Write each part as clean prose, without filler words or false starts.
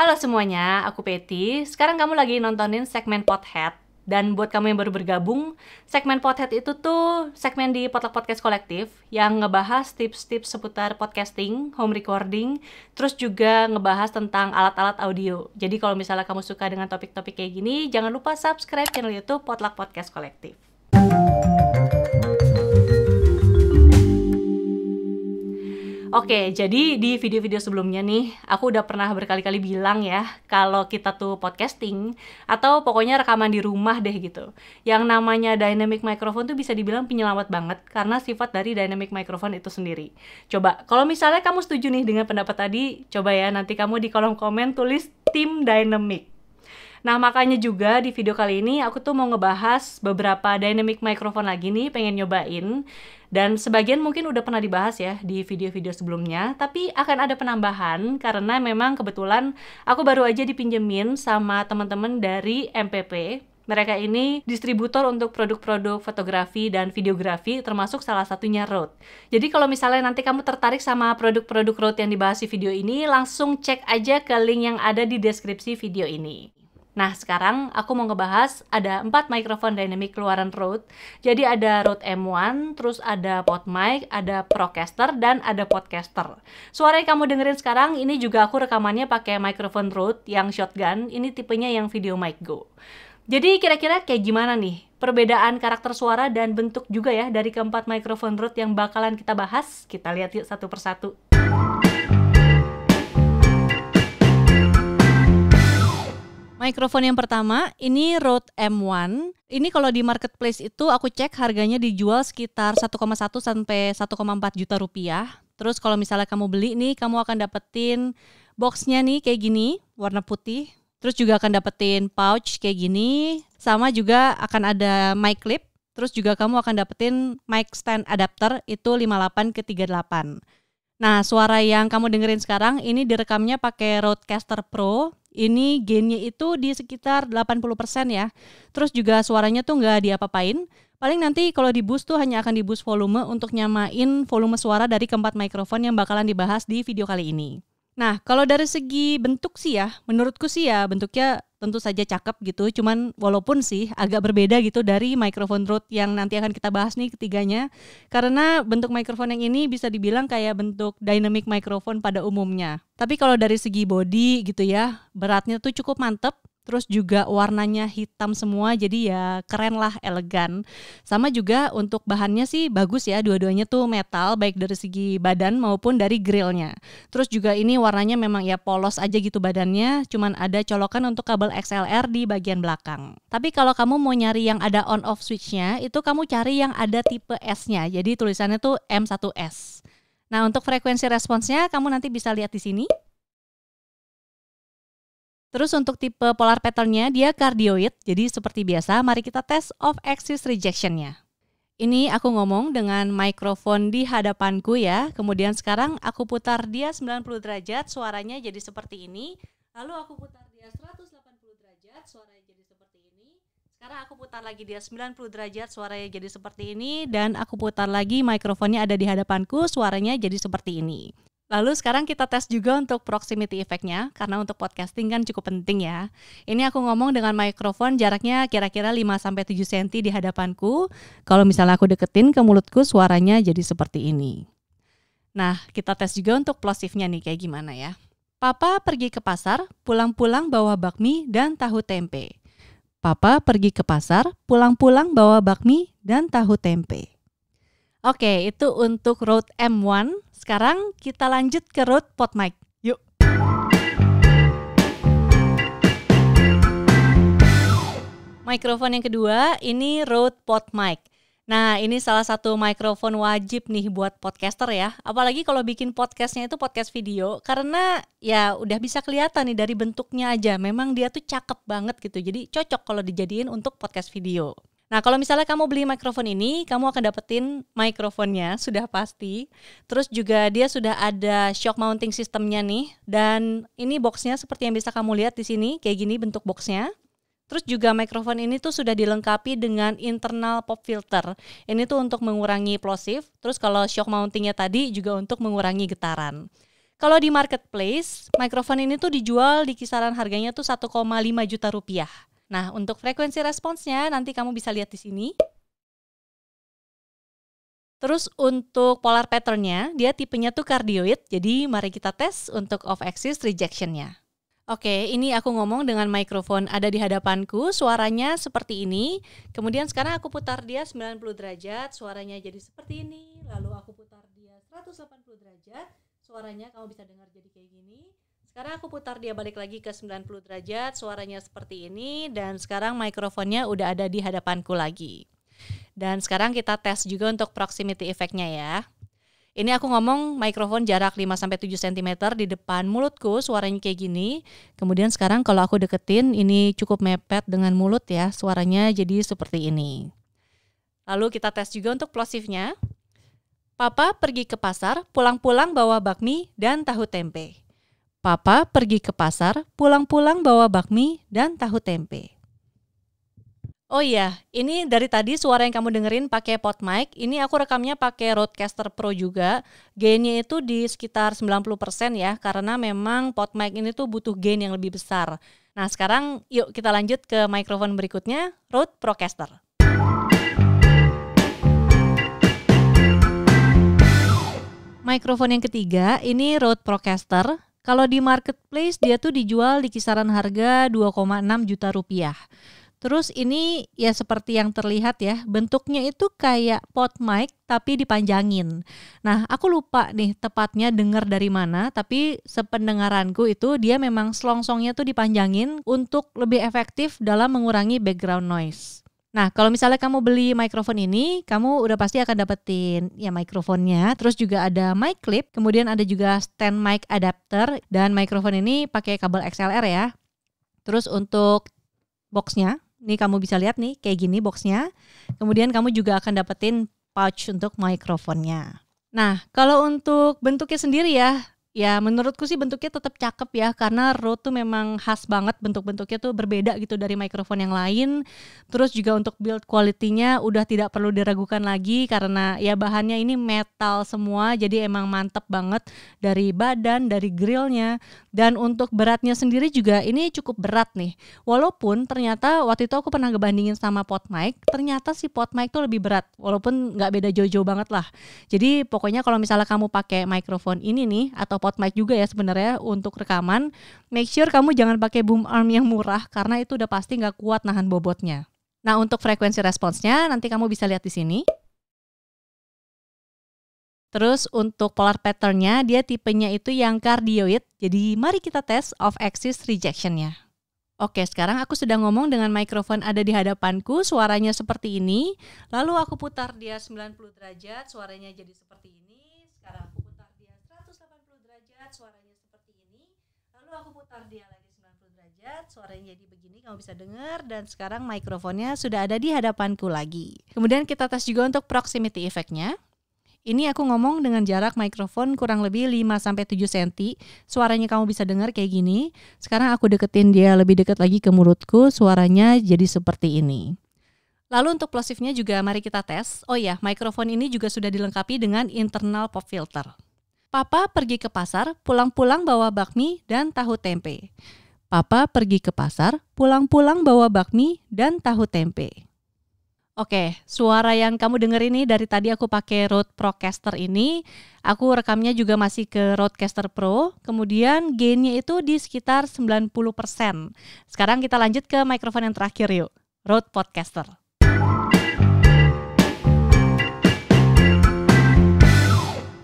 Halo semuanya, aku Peti. Sekarang kamu lagi nontonin segmen Pothead. Dan buat kamu yang baru bergabung, segmen Pothead itu tuh segmen di Potluck Podcast Kolektif yang ngebahas tips-tips seputar podcasting, home recording, terus juga ngebahas tentang alat-alat audio. Jadi kalau misalnya kamu suka dengan topik-topik kayak gini, jangan lupa subscribe channel YouTube Potluck Podcast Kolektif. Oke, jadi di video-video sebelumnya nih, aku udah pernah berkali-kali bilang ya, kalau kita tuh podcasting, atau pokoknya rekaman di rumah deh gitu. Yang namanya dynamic microphone tuh bisa dibilang penyelamat banget, karena sifat dari dynamic microphone itu sendiri. Coba, kalau misalnya kamu setuju nih dengan pendapat tadi, coba ya nanti kamu di kolom komen tulis tim dynamic. Nah, makanya juga di video kali ini aku tuh mau ngebahas beberapa dynamic microphone lagi nih, pengen nyobain. Dan sebagian mungkin udah pernah dibahas ya di video-video sebelumnya, tapi akan ada penambahan karena memang kebetulan aku baru aja dipinjemin sama teman-teman dari MPP. Mereka ini distributor untuk produk-produk fotografi dan videografi, termasuk salah satunya Rode. Jadi kalau misalnya nanti kamu tertarik sama produk-produk Rode yang dibahas di video ini, langsung cek aja ke link yang ada di deskripsi video ini. Nah, sekarang aku mau ngebahas ada 4 mikrofon dynamic keluaran Rode. Jadi ada Rode M1, terus ada PodMic, ada Procaster, dan ada Podcaster. Suara yang kamu dengerin sekarang, ini juga aku rekamannya pakai mikrofon Rode yang shotgun. Ini tipenya yang Video Mic Go. Jadi kira-kira kayak gimana nih perbedaan karakter suara dan bentuk juga ya dari keempat mikrofon Rode yang bakalan kita bahas? Kita lihat yuk satu persatu. Mikrofon yang pertama, ini Rode M1. Ini kalau di marketplace itu aku cek harganya dijual sekitar 1,1 sampai 1,4 juta rupiah. Terus kalau misalnya kamu beli nih, kamu akan dapetin boxnya nih kayak gini, warna putih. Terus juga akan dapetin pouch kayak gini. Sama juga akan ada mic clip. Terus juga kamu akan dapetin mic stand adapter itu 58 ke 38. Nah, suara yang kamu dengerin sekarang ini direkamnya pakai Rodecaster Pro. Ini gainnya itu di sekitar 80% ya. Terus juga suaranya tuh nggak diapa-apain. Paling nanti kalau di boost tuh hanya akan di boost volume untuk nyamain volume suara dari keempat mikrofon yang bakalan dibahas di video kali ini. Nah, kalau dari segi bentuk sih ya, menurutku sih ya bentuknya tentu saja cakep gitu. Cuman walaupun sih agak berbeda gitu dari mikrofon Rode yang nanti akan kita bahas nih ketiganya. Karena bentuk mikrofon yang ini bisa dibilang kayak bentuk dynamic microphone pada umumnya. Tapi kalau dari segi body gitu ya, beratnya tuh cukup mantep. Terus juga warnanya hitam semua, jadi ya keren lah, elegan. Sama juga untuk bahannya sih bagus ya, dua-duanya tuh metal, baik dari segi badan maupun dari grillnya. Terus juga ini warnanya memang ya polos aja gitu badannya, cuman ada colokan untuk kabel XLR di bagian belakang. Tapi kalau kamu mau nyari yang ada on-off switch-nya, itu kamu cari yang ada tipe S-nya, jadi tulisannya tuh M1S. Nah, untuk frekuensi responsnya, kamu nanti bisa lihat di sini. Terus untuk tipe polar pattern-nya dia cardioid, jadi seperti biasa mari kita tes off-axis rejection-nya. Ini aku ngomong dengan mikrofon di hadapanku ya, kemudian sekarang aku putar dia 90 derajat, suaranya jadi seperti ini. Lalu aku putar dia 180 derajat, suaranya jadi seperti ini. Sekarang aku putar lagi dia 90 derajat, suaranya jadi seperti ini. Dan aku putar lagi mikrofonnya ada di hadapanku, suaranya jadi seperti ini. Lalu sekarang kita tes juga untuk proximity effect-nya, karena untuk podcasting kan cukup penting ya. Ini aku ngomong dengan mikrofon jaraknya kira-kira 5-7 cm di hadapanku. Kalau misalnya aku deketin ke mulutku, suaranya jadi seperti ini. Nah, kita tes juga untuk plosifnya nih kayak gimana ya. Papa pergi ke pasar, pulang-pulang bawa bakmi dan tahu tempe. Papa pergi ke pasar, pulang-pulang bawa bakmi dan tahu tempe. Oke, itu untuk Rode M1. Sekarang kita lanjut ke Rode PodMic. Yuk. Mikrofon yang kedua, ini Rode PodMic. Nah, ini salah satu mikrofon wajib nih buat podcaster ya. Apalagi kalau bikin podcastnya itu podcast video. Karena ya udah bisa kelihatan nih dari bentuknya aja. Memang dia tuh cakep banget gitu. Jadi cocok kalau dijadiin untuk podcast video. Nah, kalau misalnya kamu beli mikrofon ini, kamu akan dapetin mikrofonnya, sudah pasti. Terus juga dia sudah ada shock mounting systemnya nih. Dan ini boxnya seperti yang bisa kamu lihat di sini, kayak gini bentuk boxnya. Terus juga mikrofon ini tuh sudah dilengkapi dengan internal pop filter. Ini tuh untuk mengurangi plosive. Terus kalau shock mountingnya tadi juga untuk mengurangi getaran. Kalau di marketplace, mikrofon ini tuh dijual di kisaran harganya tuh 1,5 juta rupiah. Nah, untuk frekuensi responsnya nanti kamu bisa lihat di sini. Terus untuk polar patternnya, dia tipenya tuh cardioid, jadi mari kita tes untuk off-axis rejectionnya. Oke, ini aku ngomong dengan mikrofon ada di hadapanku, suaranya seperti ini. Kemudian sekarang aku putar dia 90 derajat, suaranya jadi seperti ini. Lalu aku putar dia 180 derajat, suaranya kamu bisa dengar jadi kayak gini. Sekarang aku putar dia balik lagi ke 90 derajat, suaranya seperti ini. Dan sekarang mikrofonnya udah ada di hadapanku lagi. Dan sekarang kita tes juga untuk proximity effect-nya ya. Ini aku ngomong mikrofon jarak 5-7 cm di depan mulutku, suaranya kayak gini. Kemudian sekarang kalau aku deketin, ini cukup mepet dengan mulut ya, suaranya jadi seperti ini. Lalu kita tes juga untuk plosifnya. Papa pergi ke pasar, pulang-pulang bawa bakmi dan tahu tempe. Papa pergi ke pasar, pulang-pulang bawa bakmi dan tahu tempe. Oh iya, ini dari tadi suara yang kamu dengerin pakai pot mic, ini aku rekamnya pakai Rodecaster Pro juga. Gainnya itu di sekitar 90% ya, karena memang pot mic ini tuh butuh gain yang lebih besar. Nah sekarang yuk kita lanjut ke mikrofon berikutnya, Rode Procaster. Mikrofon yang ketiga, ini Rode Procaster. Kalau di marketplace dia tuh dijual di kisaran harga 2,6 juta rupiah. Terus ini ya seperti yang terlihat ya, bentuknya itu kayak pot mic tapi dipanjangin. Nah aku lupa nih tepatnya dengar dari mana, tapi sependengaranku itu dia memang selongsongnya tuh dipanjangin untuk lebih efektif dalam mengurangi background noise. Nah kalau misalnya kamu beli mikrofon ini, kamu udah pasti akan dapetin ya mikrofonnya, terus juga ada mic clip, kemudian ada juga stand mic adapter, dan mikrofon ini pakai kabel XLR ya. Terus untuk boxnya, ini kamu bisa lihat nih kayak gini boxnya. Kemudian kamu juga akan dapetin pouch untuk mikrofonnya. Nah kalau untuk bentuknya sendiri ya menurutku sih bentuknya tetap cakep ya, karena Rode tuh memang khas banget, bentuk-bentuknya tuh berbeda gitu dari mikrofon yang lain. Terus juga untuk build quality-nya udah tidak perlu diragukan lagi, karena ya bahannya ini metal semua, jadi emang mantep banget dari badan, dari grillnya. Dan untuk beratnya sendiri juga ini cukup berat nih. Walaupun ternyata waktu itu aku pernah ngebandingin sama pot mic, ternyata si pot mic tuh lebih berat, walaupun nggak beda jauh-jauh banget lah. Jadi pokoknya kalau misalnya kamu pakai mikrofon ini nih, atau pot mic juga ya sebenarnya untuk rekaman, make sure kamu jangan pakai boom arm yang murah, karena itu udah pasti nggak kuat nahan bobotnya. Nah untuk frekuensi responsnya nanti kamu bisa lihat di sini. Terus untuk polar patternnya dia tipenya itu yang cardioid, jadi mari kita tes off-axis rejectionnya. Oke, sekarang aku sudah ngomong dengan mikrofon ada di hadapanku, suaranya seperti ini. Lalu aku putar dia 90 derajat, suaranya jadi seperti ini. Sekarang aku putar dia 180 derajat, suaranya seperti ini. Lalu aku putar dia lagi 90 derajat, suaranya jadi begini, kamu bisa dengar. Dan sekarang mikrofonnya sudah ada di hadapanku lagi. Kemudian kita tes juga untuk proximity effect-nya. Ini aku ngomong dengan jarak mikrofon kurang lebih 5-7 cm. Suaranya kamu bisa dengar kayak gini. Sekarang aku deketin dia lebih dekat lagi ke mulutku, suaranya jadi seperti ini. Lalu untuk plosifnya juga mari kita tes. Oh ya, mikrofon ini juga sudah dilengkapi dengan internal pop filter. Papa pergi ke pasar, pulang-pulang bawa bakmi dan tahu tempe. Papa pergi ke pasar, pulang-pulang bawa bakmi dan tahu tempe. Oke, suara yang kamu denger ini dari tadi aku pakai Rode Procaster ini, aku rekamnya juga masih ke Rodecaster Pro, kemudian gainnya itu di sekitar 90%. Sekarang kita lanjut ke mikrofon yang terakhir yuk, Rode Podcaster.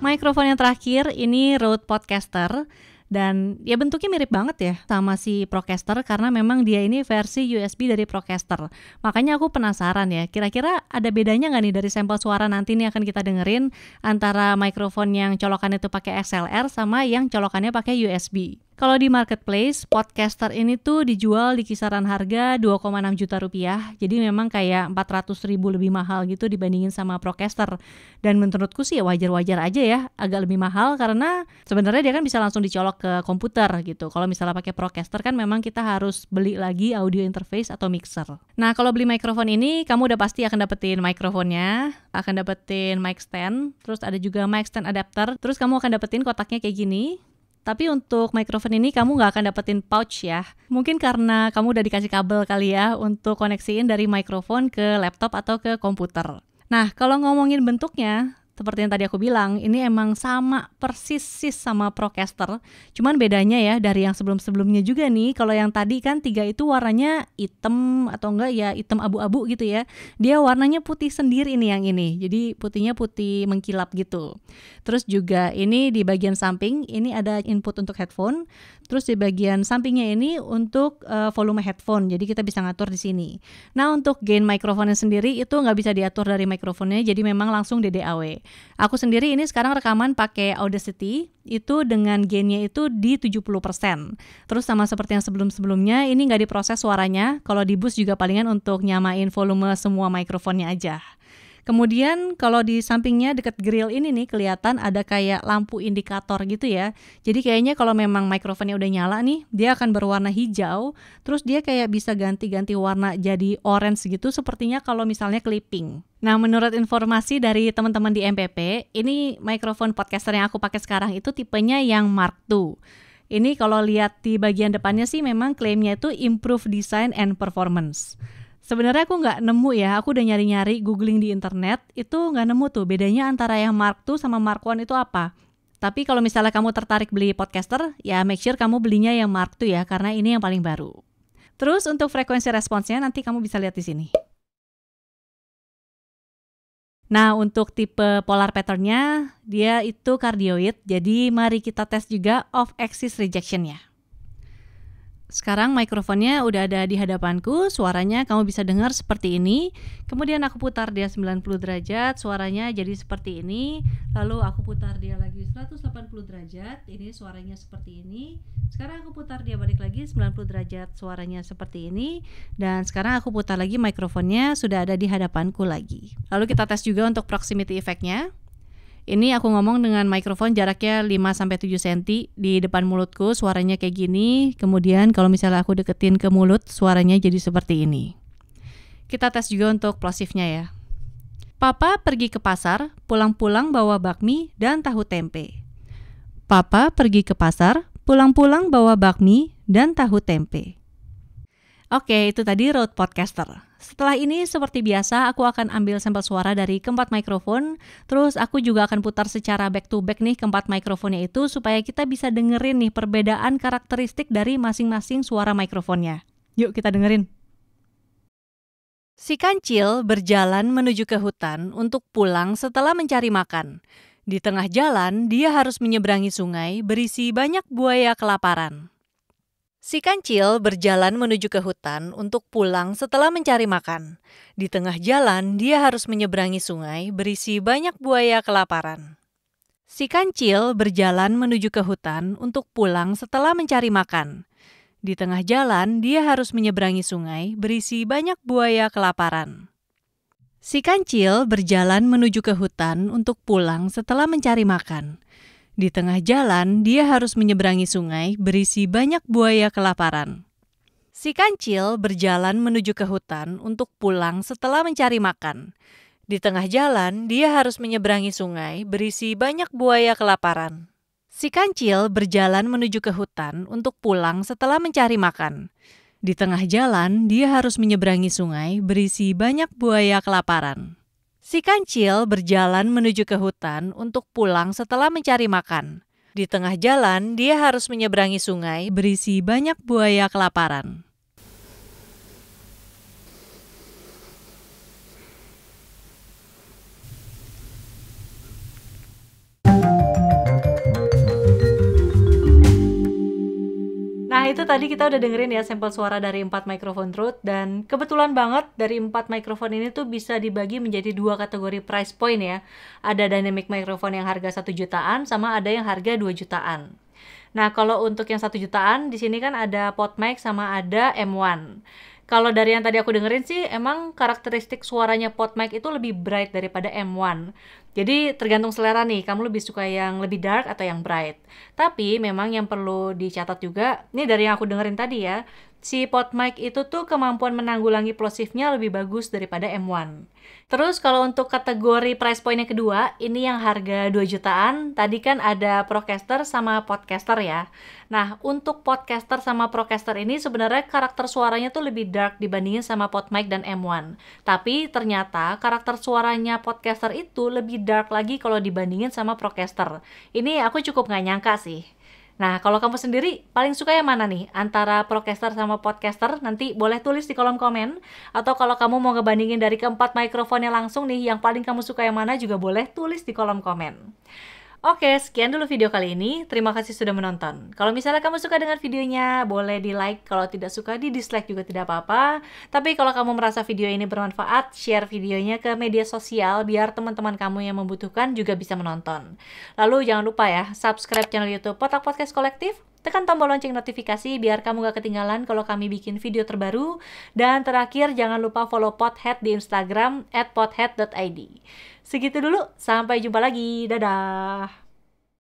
Mikrofon yang terakhir ini Rode Podcaster. Dan ya bentuknya mirip banget ya sama si Procaster, karena memang dia ini versi USB dari Procaster. Makanya aku penasaran ya, kira-kira ada bedanya nggak nih dari sampel suara nanti nih akan kita dengerin antara mikrofon yang colokannya itu pakai XLR sama yang colokannya pakai USB. Kalau di marketplace, Podcaster ini tuh dijual di kisaran harga 2,6 juta rupiah. Jadi memang kayak 400.000 lebih mahal gitu dibandingin sama Procaster. Dan menurutku sih wajar-wajar aja ya, agak lebih mahal karena sebenarnya dia kan bisa langsung dicolok ke komputer gitu. Kalau misalnya pakai Procaster kan memang kita harus beli lagi audio interface atau mixer. Nah kalau beli mikrofon ini, kamu udah pasti akan dapetin mikrofonnya, akan dapetin mic stand, terus ada juga mic stand adapter, terus kamu akan dapetin kotaknya kayak gini. Tapi untuk mikrofon ini kamu nggak akan dapetin pouch ya. Mungkin karena kamu udah dikasih kabel kali ya untuk koneksiin dari mikrofon ke laptop atau ke komputer. Nah, kalau ngomongin bentuknya, seperti yang tadi aku bilang, ini emang sama persis sama Procaster. Cuman bedanya ya dari yang sebelum-sebelumnya juga nih, kalau yang tadi kan 3 itu warnanya hitam atau enggak ya hitam abu-abu gitu ya. Dia warnanya putih sendiri nih yang ini. Jadi putihnya putih mengkilap gitu. Terus juga ini di bagian samping, ini ada input untuk headphone. Terus di bagian sampingnya ini untuk volume headphone. Jadi kita bisa ngatur di sini. Nah, untuk gain mikrofonnya sendiri itu nggak bisa diatur dari mikrofonnya, jadi memang langsung DAW. Aku sendiri ini sekarang rekaman pakai Audacity, itu dengan gainnya itu di 70%. Terus sama seperti yang sebelum-sebelumnya, ini nggak diproses suaranya. Kalau di boost juga palingan untuk nyamain volume semua mikrofonnya aja. Kemudian kalau di sampingnya deket grill ini nih kelihatan ada kayak lampu indikator gitu ya. Jadi kayaknya kalau memang mikrofonnya udah nyala nih, dia akan berwarna hijau. Terus dia kayak bisa ganti-ganti warna jadi orange gitu sepertinya kalau misalnya clipping. Nah, menurut informasi dari teman-teman di MPP, ini mikrofon podcaster yang aku pakai sekarang itu tipenya yang Mark II. Ini kalau lihat di bagian depannya sih memang klaimnya itu improve design and performance. Sebenarnya aku nggak nemu ya, aku udah nyari-nyari googling di internet, itu nggak nemu tuh bedanya antara yang Mark II sama Mark I itu apa. Tapi kalau misalnya kamu tertarik beli podcaster, ya make sure kamu belinya yang Mark II ya, karena ini yang paling baru. Terus untuk frekuensi responsnya nanti kamu bisa lihat di sini. Nah, untuk tipe polar patternnya, dia itu cardioid, jadi mari kita tes juga off-axis rejectionnya. Sekarang mikrofonnya udah ada di hadapanku, suaranya kamu bisa dengar seperti ini. Kemudian aku putar dia 90 derajat, suaranya jadi seperti ini. Lalu aku putar dia lagi 180 derajat, ini suaranya seperti ini. Sekarang aku putar dia balik lagi 90 derajat, suaranya seperti ini. Dan sekarang aku putar lagi mikrofonnya sudah ada di hadapanku lagi. Lalu kita tes juga untuk proximity effect-nya. Ini aku ngomong dengan mikrofon jaraknya 5-7 cm di depan mulutku, suaranya kayak gini. Kemudian kalau misalnya aku deketin ke mulut, suaranya jadi seperti ini. Kita tes juga untuk plosifnya ya. Papa pergi ke pasar, pulang-pulang bawa bakmi dan tahu tempe. Papa pergi ke pasar, pulang-pulang bawa bakmi dan tahu tempe. Oke, itu tadi Rode Podcaster. Setelah ini seperti biasa aku akan ambil sampel suara dari keempat mikrofon. Terus aku juga akan putar secara back to back nih keempat mikrofonnya itu supaya kita bisa dengerin nih perbedaan karakteristik dari masing-masing suara mikrofonnya. Yuk kita dengerin. Si kancil berjalan menuju ke hutan untuk pulang setelah mencari makan. Di tengah jalan dia harus menyeberangi sungai berisi banyak buaya kelaparan. Si kancil berjalan menuju ke hutan untuk pulang setelah mencari makan. Di tengah jalan, dia harus menyeberangi sungai berisi banyak buaya kelaparan. Si kancil berjalan menuju ke hutan untuk pulang setelah mencari makan. Di tengah jalan, dia harus menyeberangi sungai berisi banyak buaya kelaparan. Si kancil berjalan menuju ke hutan untuk pulang setelah mencari makan. Di tengah jalan, dia harus menyeberangi sungai berisi banyak buaya kelaparan. Si kancil berjalan menuju ke hutan untuk pulang setelah mencari makan. Di tengah jalan, dia harus menyeberangi sungai berisi banyak buaya kelaparan. Si kancil berjalan menuju ke hutan untuk pulang setelah mencari makan. Di tengah jalan, dia harus menyeberangi sungai berisi banyak buaya kelaparan. Si kancil berjalan menuju ke hutan untuk pulang setelah mencari makan. Di tengah jalan, dia harus menyeberangi sungai berisi banyak buaya kelaparan. Nah, itu tadi kita udah dengerin ya sampel suara dari 4 mikrofon Rode, dan kebetulan banget dari 4 mikrofon ini tuh bisa dibagi menjadi 2 kategori price point ya. Ada dynamic microphone yang harga 1 jutaan sama ada yang harga 2 jutaan. Nah, kalau untuk yang 1 jutaan di sini kan ada PodMic sama ada M1. Kalau dari yang tadi aku dengerin sih emang karakteristik suaranya PodMic itu lebih bright daripada M1. Jadi tergantung selera nih, kamu lebih suka yang lebih dark atau yang bright. Tapi memang yang perlu dicatat juga, ini dari yang aku dengerin tadi ya, si PodMic itu tuh kemampuan menanggulangi plosifnya lebih bagus daripada M1. Terus kalau untuk kategori price point yang kedua, ini yang harga 2 jutaan. Tadi kan ada Procaster sama Podcaster ya. Nah, untuk Podcaster sama Procaster ini sebenarnya karakter suaranya tuh lebih dark dibandingin sama PodMic dan M1. Tapi ternyata karakter suaranya Podcaster itu lebih dark lagi kalau dibandingin sama Procaster. Ini aku cukup nggak nyangka sih. Nah, kalau kamu sendiri paling suka yang mana nih? Antara Procaster sama Podcaster? Nanti boleh tulis di kolom komen. Atau kalau kamu mau ngebandingin dari keempat mikrofonnya langsung nih, yang paling kamu suka yang mana juga boleh tulis di kolom komen. Oke, sekian dulu video kali ini. Terima kasih sudah menonton. Kalau misalnya kamu suka dengan videonya, boleh di like. Kalau tidak suka, di dislike juga tidak apa-apa. Tapi kalau kamu merasa video ini bermanfaat, share videonya ke media sosial biar teman-teman kamu yang membutuhkan juga bisa menonton. Lalu jangan lupa ya, subscribe channel YouTube Potak Podcast Kolektif. Tekan tombol lonceng notifikasi biar kamu gak ketinggalan kalau kami bikin video terbaru. Dan terakhir, jangan lupa follow Podhead di Instagram @podhead.id. Segitu dulu, sampai jumpa lagi. Dadah!